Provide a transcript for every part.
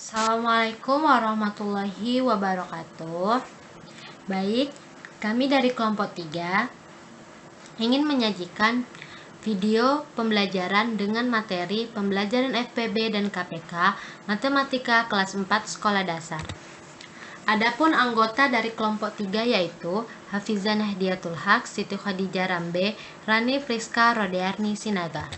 Assalamualaikum warahmatullahi wabarakatuh. Baik, kami dari kelompok 3 ingin menyajikan video pembelajaran dengan materi pembelajaran FPB dan KPK Matematika kelas 4 Sekolah Dasar. Adapun anggota dari kelompok 3 yaitu Hafizah Nahdiatul Haq, Siti Khadijah Rambe, Rani Friska Rodearni Sinaga.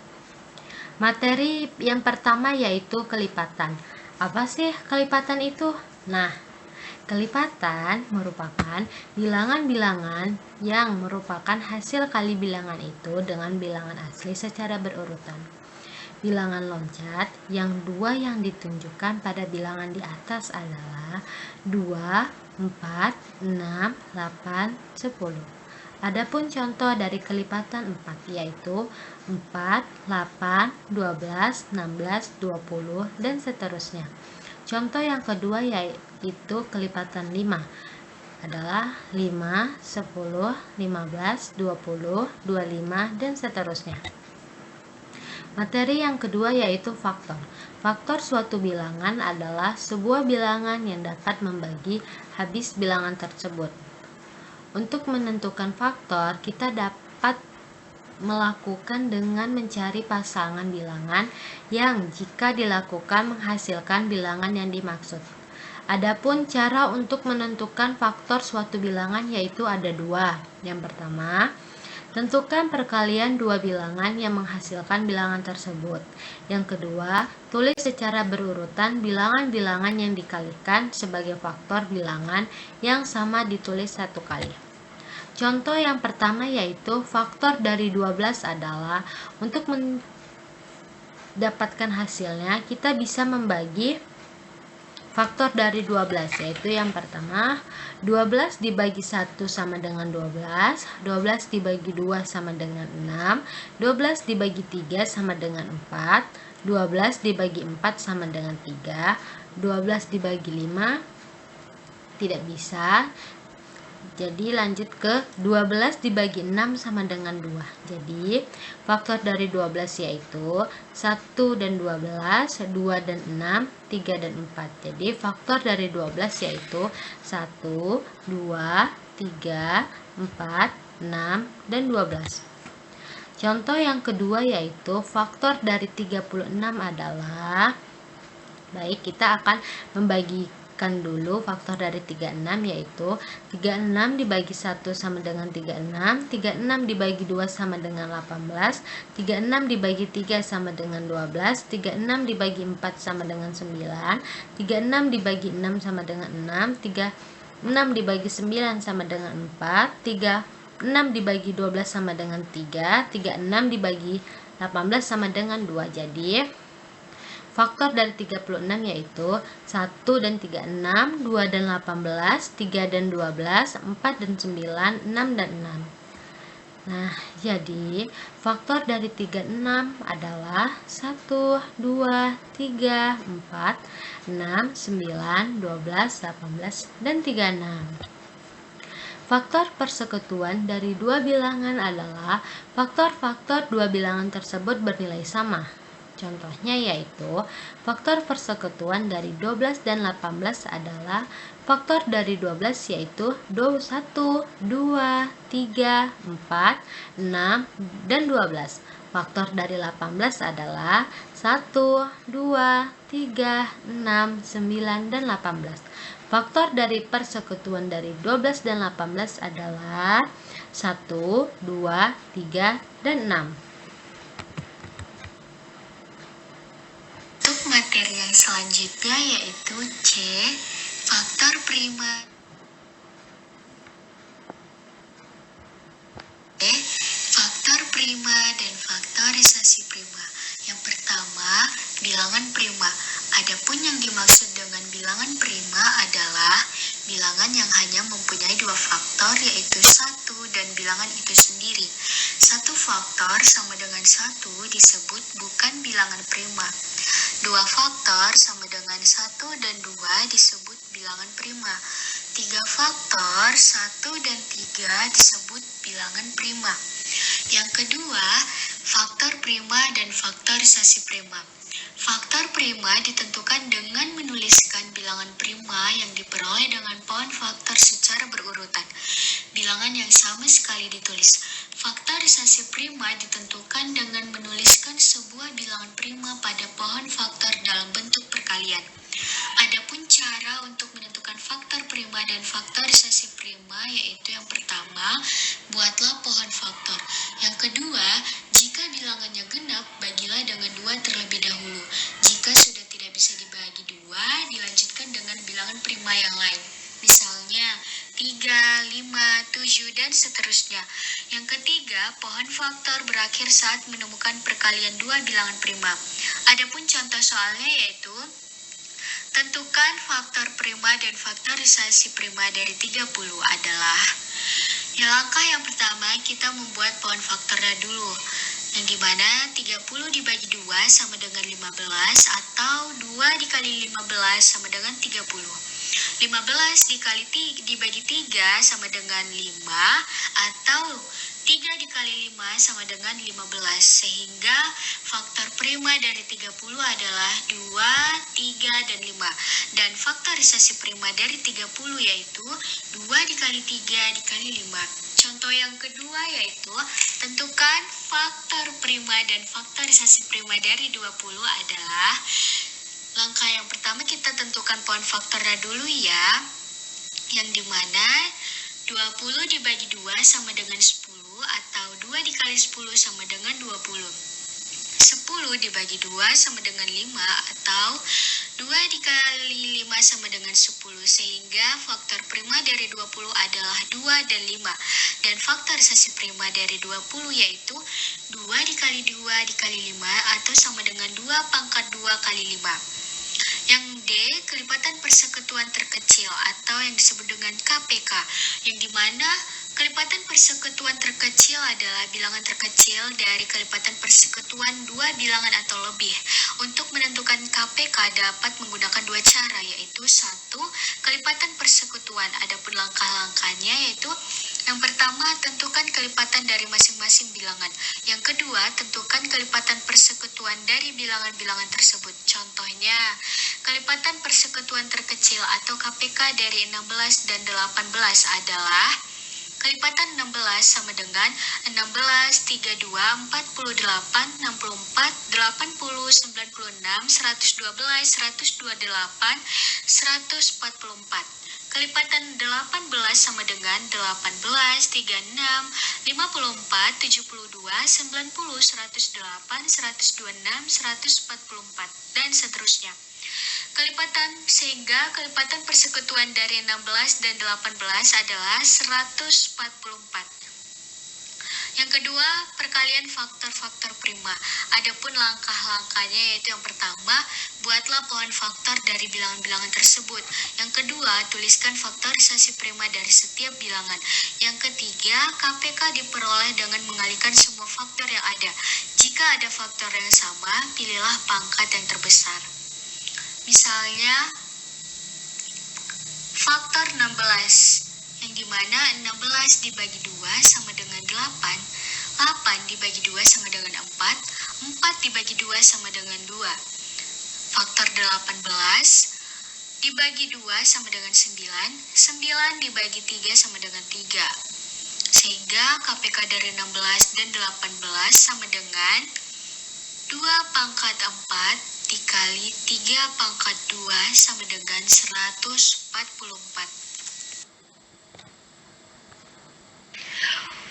Materi yang pertama yaitu kelipatan. Apa sih kelipatan itu? Nah, kelipatan merupakan bilangan-bilangan yang merupakan hasil kali bilangan itu dengan bilangan asli secara berurutan. Bilangan loncat yang dua yang ditunjukkan pada bilangan di atas adalah 2, 4, 6, 8, 10. Adapun contoh dari kelipatan 4 yaitu 4, 8, 12, 16, 20, dan seterusnya. Contoh yang kedua yaitu kelipatan 5 adalah 5, 10, 15, 20, 25, dan seterusnya. Materi yang kedua yaitu faktor. Faktor suatu bilangan adalah sebuah bilangan yang dapat membagi habis bilangan tersebut. Untuk menentukan faktor, kita dapat melakukan dengan mencari pasangan bilangan yang jika dilakukan menghasilkan bilangan yang dimaksud. Adapun cara untuk menentukan faktor suatu bilangan yaitu ada dua. Yang pertama, tentukan perkalian dua bilangan yang menghasilkan bilangan tersebut. Yang kedua, tulis secara berurutan bilangan-bilangan yang dikalikan sebagai faktor bilangan yang sama ditulis satu kali. Contoh yang pertama yaitu faktor dari 12 adalah untuk mendapatkan hasilnya kita bisa membagi faktor dari 12 yaitu yang pertama 12 dibagi 1 sama dengan 12, 12 dibagi 2 sama dengan 6, 12 dibagi 3 sama dengan 4, 12 dibagi 4 sama dengan 3, 12 dibagi 5 tidak bisa. Jadi lanjut ke 12 dibagi 6 sama dengan 2. Jadi faktor dari 12 yaitu 1 dan 12, 2 dan 6, 3 dan 4. Jadi faktor dari 12 yaitu 1, 2, 3, 4, 6, dan 12. Contoh yang kedua yaitu faktor dari 36 adalah, baik, kita akan membagikan dulu faktor dari 36 yaitu 36 dibagi 1 sama dengan 36, 36 dibagi 2 sama dengan 18, 36 dibagi 3 sama dengan 12, 36 dibagi 4 sama dengan 9, 36 dibagi 6 sama dengan 6, 36 dibagi 9 sama dengan 4, 36 dibagi 12 sama dengan 3, 36 dibagi 18 sama dengan 2. Jadi faktor dari 36 yaitu 1 dan 36, 2 dan 18, 3 dan 12, 4 dan 9, 6 dan 6. Nah, jadi faktor dari 36 adalah 1, 2, 3, 4, 6, 9, 12, 18, dan 36. Faktor persekutuan dari dua bilangan adalah faktor-faktor dua bilangan tersebut bernilai sama. Contohnya yaitu faktor persekutuan dari 12 dan 18 adalah faktor dari 12 yaitu 1, 2, 3, 4, 6, dan 12. Faktor dari 18 adalah 1, 2, 3, 6, 9, dan 18. Faktor dari persekutuan dari 12 dan 18 adalah 1, 2, 3, dan 6. Untuk materi yang selanjutnya yaitu C, faktor prima. D, faktor prima dan faktorisasi prima. Yang pertama, bilangan prima. Adapun yang dimaksud dengan bilangan prima adalah bilangan yang hanya mempunyai dua faktor yaitu 1 dan bilangan itu sendiri. Satu faktor sama dengan 1 disebut bukan bilangan prima. Dua faktor sama dengan 1 dan 2 disebut bilangan prima. 3 faktor 1 dan 3 disebut bilangan prima. Yang kedua, Faktor prima dan faktorisasi prima. Faktor prima ditentukan dengan menuliskan bilangan prima yang diperoleh dengan pohon faktor secara berurutan. Bilangan yang sama sekali ditulis. Faktorisasi prima ditentukan dengan menuliskan sebuah bilangan prima pada pohon faktor dalam bentuk perkalian. Adapun cara untuk menentukan faktor prima dan faktorisasi prima yaitu yang pertama, buatlah pohon faktor. Yang kedua, jika bilangannya genap, bagilah dengan 2 terlebih dahulu. Jika sudah tidak bisa dibagi 2, dilanjutkan dengan bilangan prima yang lain. Misalnya 3, 5, 7, dan seterusnya. Yang ketiga, pohon faktor berakhir saat menemukan perkalian 2 bilangan prima. Adapun contoh soalnya yaitu tentukan faktor prima dan faktorisasi prima dari 30 adalah langkah yang pertama kita membuat pohon faktornya dulu, yang dimana 30 dibagi 2 sama dengan 15 atau 2 dikali 15 sama dengan 30. 15 dibagi 3 sama dengan 5 atau 3 dikali 5 sama dengan 15, sehingga faktor prima dari 30 adalah 2, 3, dan 5. Dan faktorisasi prima dari 30 yaitu 2 dikali 3 dikali 5. Contoh yang kedua yaitu tentukan faktor prima dan faktorisasi prima dari 20 adalah langkah yang pertama kita tentukan pohon faktornya dulu ya, yang dimana 20 dibagi 2 sama dengan 10 atau 2 dikali 10 sama dengan 20. 10 dibagi 2 sama dengan 5 atau 2 dikali 5 sama dengan 10, sehingga faktor prima dari 20 adalah 2 dan 5. Dan faktorisasi prima dari 20 yaitu 2 dikali 2 dikali 5 atau sama dengan 2 pangkat 2 kali 5. Yang D, kelipatan persekutuan terkecil atau yang disebut dengan KPK, yang dimana kelipatan persekutuan terkecil adalah bilangan terkecil dari kelipatan persekutuan 2 bilangan atau lebih. Untuk menentukan KPK dapat menggunakan 2 cara, yaitu 1. Kelipatan persekutuan. Adapun langkah-langkahnya yaitu yang pertama, tentukan kelipatan dari masing-masing bilangan. Yang kedua, tentukan kelipatan persekutuan dari bilangan-bilangan tersebut. Contohnya, kelipatan persekutuan terkecil atau KPK dari 16 dan 18 adalah kelipatan 16 sama dengan 16, 32, 48, 64, 80, 96, 112, 128, 144. Kelipatan 18 sama dengan 18, 36, 54, 72, 90, 108, 126, 144, dan seterusnya. Sehingga kelipatan persekutuan dari 16 dan 18 adalah 144. Yang kedua, perkalian faktor-faktor prima. Adapun langkah-langkahnya yaitu yang pertama, buatlah pohon faktor dari bilangan-bilangan tersebut. Yang kedua, tuliskan faktorisasi prima dari setiap bilangan. Yang ketiga, KPK diperoleh dengan mengalihkan semua faktor yang ada. Jika ada faktor yang sama, pilihlah pangkat yang terbesar. Misalnya, faktor 16. Yang dimana 16 dibagi 2 sama dengan 8, 8 dibagi 2 sama dengan 4, 4 dibagi 2 sama dengan 2. Faktor 18 dibagi 2 sama dengan 9, 9 dibagi 3 sama dengan 3. Sehingga KPK dari 16 dan 18 sama dengan 2 pangkat 4 dikali 3 pangkat 2 sama dengan 144.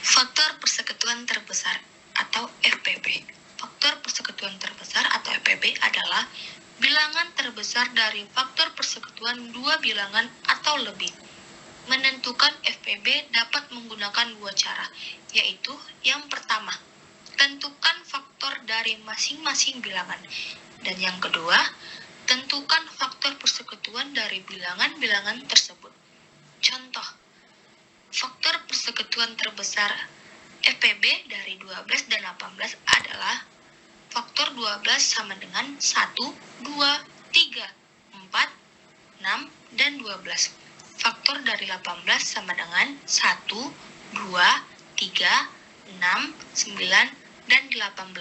Faktor persekutuan terbesar atau FPB. Faktor persekutuan terbesar atau FPB adalah bilangan terbesar dari faktor persekutuan 2 bilangan atau lebih. Menentukan FPB dapat menggunakan 2 cara, yaitu yang pertama, tentukan faktor dari masing-masing bilangan. Dan yang kedua, tentukan faktor persekutuan dari bilangan-bilangan tersebut. Contoh, faktor persekutuan terbesar FPB dari 12 dan 18 adalah faktor 12 sama dengan 1, 2, 3, 4, 6, dan 12. Faktor dari 18 sama dengan 1, 2, 3, 6, 9, dan 18.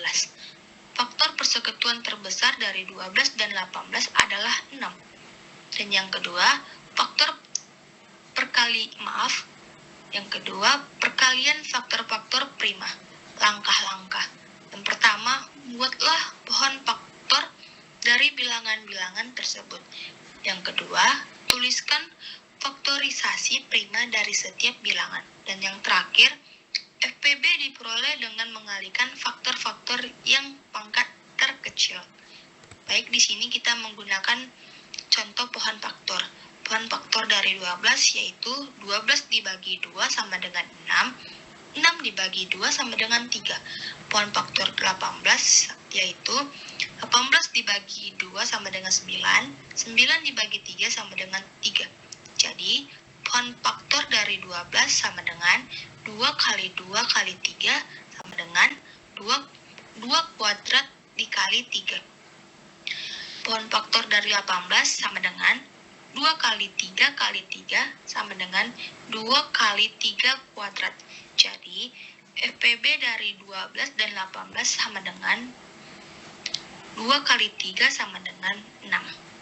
Faktor persekutuan terbesar dari 12 dan 18 adalah 6. Dan yang kedua, perkalian faktor-faktor prima. Langkah-langkah. Yang pertama, buatlah pohon faktor dari bilangan-bilangan tersebut. Yang kedua, tuliskan faktorisasi prima dari setiap bilangan. Dan yang terakhir, FPB diperoleh dengan mengalihkan faktor-faktor yang pangkat terkecil. Baik, di sini kita menggunakan contoh pohon faktor. Pohon faktor dari 12 yaitu 12 dibagi 2 sama dengan 6, 6 dibagi 2 sama dengan 3. Pohon faktor 18 yaitu 18 dibagi 2 sama dengan 9, 9 dibagi 3 sama dengan 3. Jadi, pohon faktor dari 12 sama dengan 2 kali 2 kali 3 sama dengan 2 kuadrat dikali 3. Pohon faktor dari 18 sama dengan 2 kali 3 kali 3 sama dengan 2 kali 3 kuadrat. Jadi, FPB dari 12 dan 18 sama dengan 2 kali 3 sama dengan 6.